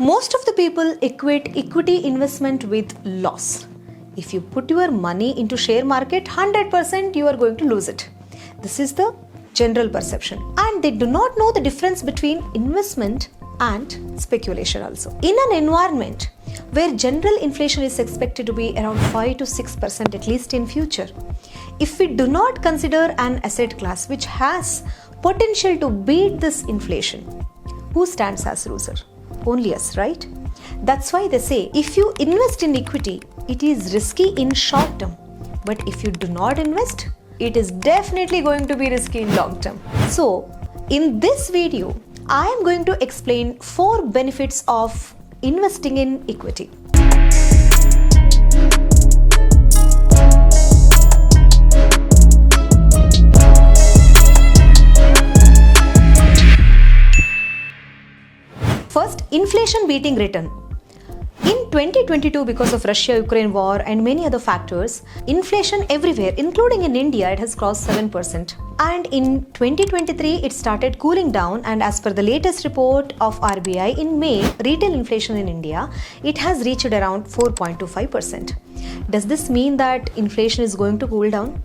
Most of the people equate equity investment with loss. If you put your money into share market, 100% you are going to lose it. This is the general perception. And they do not know the difference between investment and speculation also. In an environment where general inflation is expected to be around 5 to 6% at least in future, if we do not consider an asset class which has potential to beat this inflation, who stands as loser? Only us, right? That's why they say if you invest in equity, it is risky in short term. But if you do not invest, it is definitely going to be risky in long term. So, in this video, I am going to explain 4 benefits of investing in equity. First, inflation beating return. In 2022, because of Russia-Ukraine war and many other factors, inflation everywhere, including in India, it has crossed 7%. And in 2023, it started cooling down, and as per the latest report of RBI in May, retail inflation in India, it has reached around 4.25%. Does this mean that inflation is going to cool down?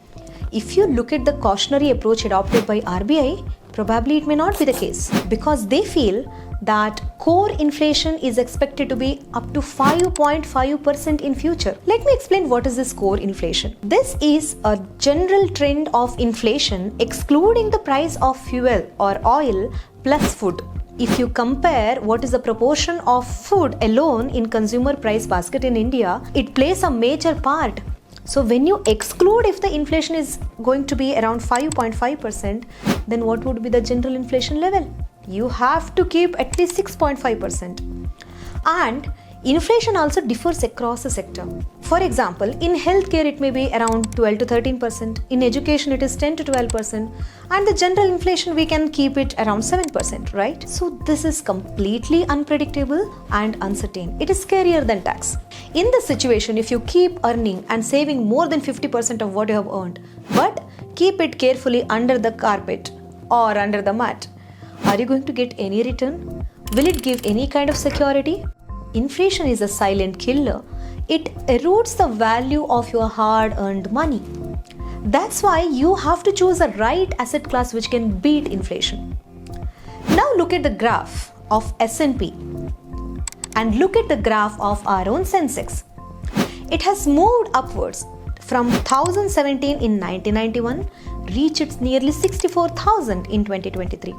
If you look at the cautionary approach adopted by RBI, probably it may not be the case, because they feel that core inflation is expected to be up to 5.5% in future. Let me explain what is this core inflation. This is a general trend of inflation excluding the price of fuel or oil plus food. If you compare what is the proportion of food alone in consumer price basket in India, it plays a major part. So when you exclude if the inflation is going to be around 5.5%, then what would be the general inflation level? You have to keep at least 6.5%. And inflation also differs across the sector. For example, in healthcare it may be around 12 to 13%, in education it is 10 to 12%, and the general inflation we can keep it around 7%, right? So this is completely unpredictable and uncertain. It is scarier than tax. In this situation, if you keep earning and saving more than 50% of what you have earned, but keep it carefully under the carpet or under the mat, are you going to get any return? Will it give any kind of security? Inflation is a silent killer. It erodes the value of your hard-earned money. That's why you have to choose a right asset class which can beat inflation. Now look at the graph of S&P and look at the graph of our own Sensex. It has moved upwards from 1017 in 1991, reached nearly 64,000 in 2023.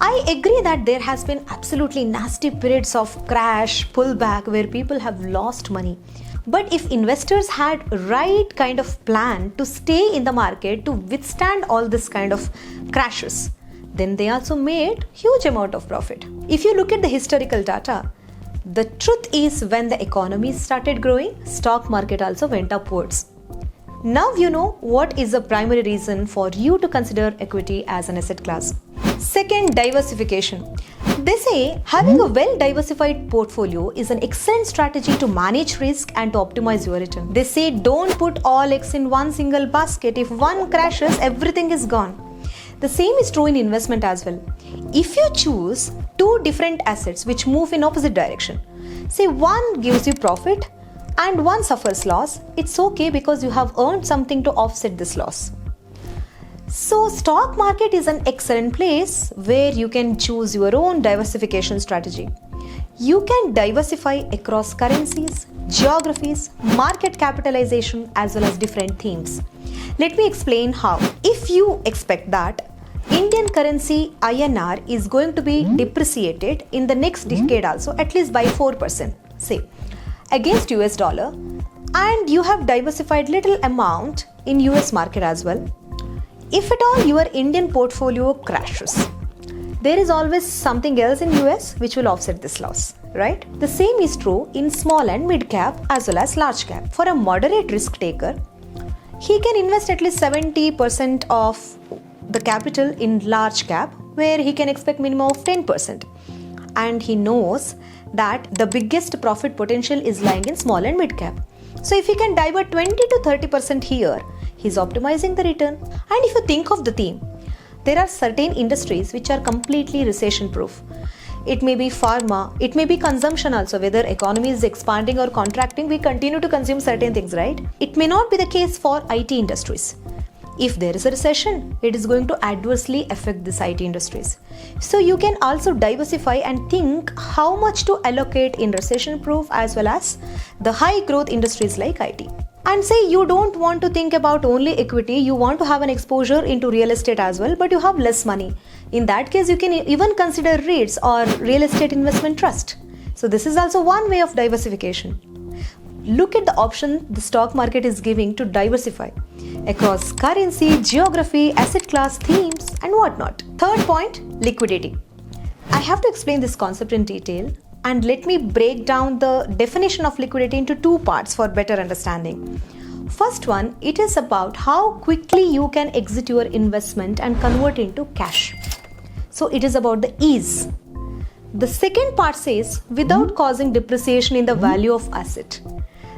I agree that there has been absolutely nasty periods of crash, pullback where people have lost money. But if investors had right kind of plan to stay in the market to withstand all this kind of crashes, then they also made huge amount of profit. If you look at the historical data, the truth is when the economy started growing, stock market also went upwards. Now you know what is the primary reason for you to consider equity as an asset class. Second, diversification. They say having a well-diversified portfolio is an excellent strategy to manage risk and to optimize your return. They say don't put all eggs in one single basket. If one crashes, everything is gone. The same is true in investment as well. If you choose 2 different assets which move in opposite direction, say one gives you profit and one suffers loss, it's okay because you have earned something to offset this loss. So stock market is an excellent place where you can choose your own diversification strategy. You can diversify across currencies, geographies, market capitalization as well as different themes. Let me explain how. If you expect that Indian currency INR is going to be depreciated in the next decade also at least by 4%, say, against US dollar, and you have diversified little amount in US market as well, if at all your Indian portfolio crashes, there is always something else in US which will offset this loss, right? The same is true in small and mid cap as well as large cap. For a moderate risk taker, he can invest at least 70% of the capital in large cap where he can expect minimum of 10%. And he knows that the biggest profit potential is lying in small and mid cap. So if he can divert 20 to 30% here, he's optimizing the return. And if you think of the theme, there are certain industries which are completely recession proof. it may be pharma, it may be consumption also, whether economy is expanding or contracting, we continue to consume certain things, right? It may not be the case for IT industries. If there is a recession, it is going to adversely affect this IT industries. So you can also diversify and think how much to allocate in recession proof as well as the high growth industries like IT. And say you don't want to think about only equity, you want to have an exposure into real estate as well, but you have less money. In that case, you can even consider REITs or real estate investment trust. So this is also one way of diversification. Look at the option the stock market is giving to diversify across currency, geography, asset class, themes, and whatnot. Third point, liquidating. I have to explain this concept in detail, and let me break down the definition of liquidity into two parts for better understanding. First one, it is about how quickly you can exit your investment and convert into cash. So it is about the ease. The second part says without causing depreciation in the value of asset.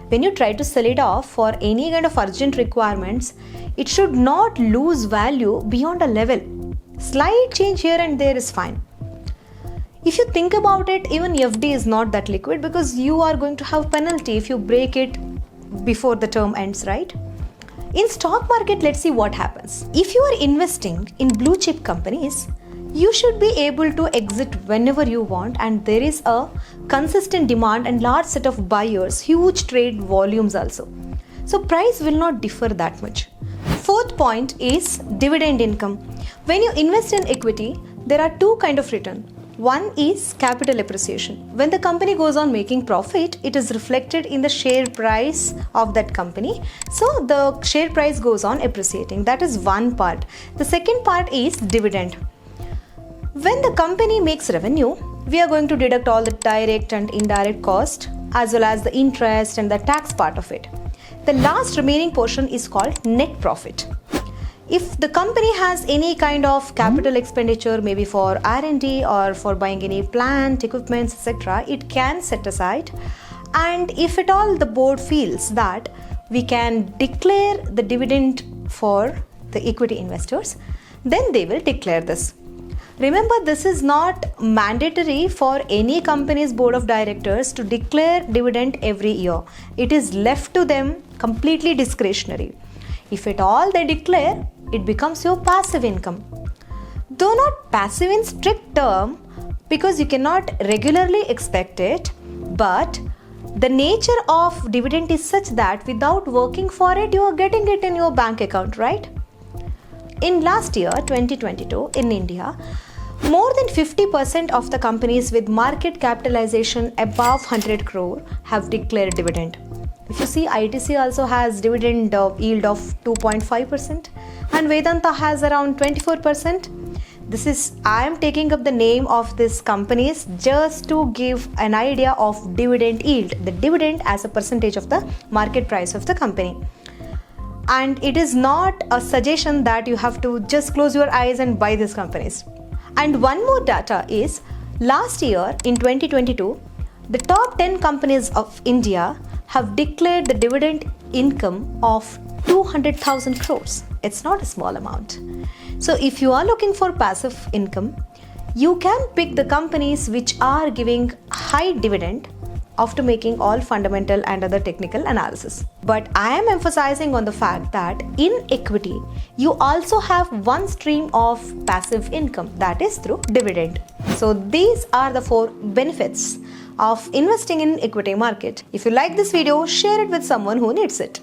When you try to sell it off for any kind of urgent requirements, it should not lose value beyond a level. Slight change here and there is fine. If you think about it, even FD is not that liquid because you are going to have penalty if you break it before the term ends, right? In stock market, let's see what happens. If you are investing in blue chip companies, you should be able to exit whenever you want, and there is a consistent demand and large set of buyers, huge trade volumes also. So price will not differ that much. Fourth point is dividend income. When you invest in equity, there are two kinds of return. One is capital appreciation. When the company goes on making profit, it is reflected in the share price of that company. So the share price goes on appreciating. That is one part. The second part is dividend. When the company makes revenue, we are going to deduct all the direct and indirect cost as well as the interest and the tax part of it. The last remaining portion is called net profit. If the company has any kind of capital expenditure, maybe for R&D or for buying any plant, equipment, etc., it can set aside. And if at all the board feels that we can declare the dividend for the equity investors, then they will declare this. Remember, this is not mandatory for any company's board of directors to declare dividend every year. It is left to them, completely discretionary. If at all they declare, it becomes your passive income. Though not passive in strict term, because you cannot regularly expect it, but the nature of dividend is such that without working for it, you are getting it in your bank account, right? In last year, 2022, in India, more than 50% of the companies with market capitalization above 100 crore have declared dividend. If you see, ITC also has dividend yield of 2.5% and Vedanta has around 24%. I am taking up the name of these companies just to give an idea of dividend yield, the dividend as a percentage of the market price of the company. And it is not a suggestion that you have to just close your eyes and buy these companies. And one more data is, last year in 2022, the top 10 companies of India have declared the dividend income of 200,000 crores. It's not a small amount. So if you are looking for passive income, you can pick the companies which are giving high dividend after making all fundamental and other technical analysis. But I am emphasizing on the fact that in equity, you also have one stream of passive income, that is through dividend. So these are the 4 benefits of investing in equity market. If you like this video, share it with someone who needs it.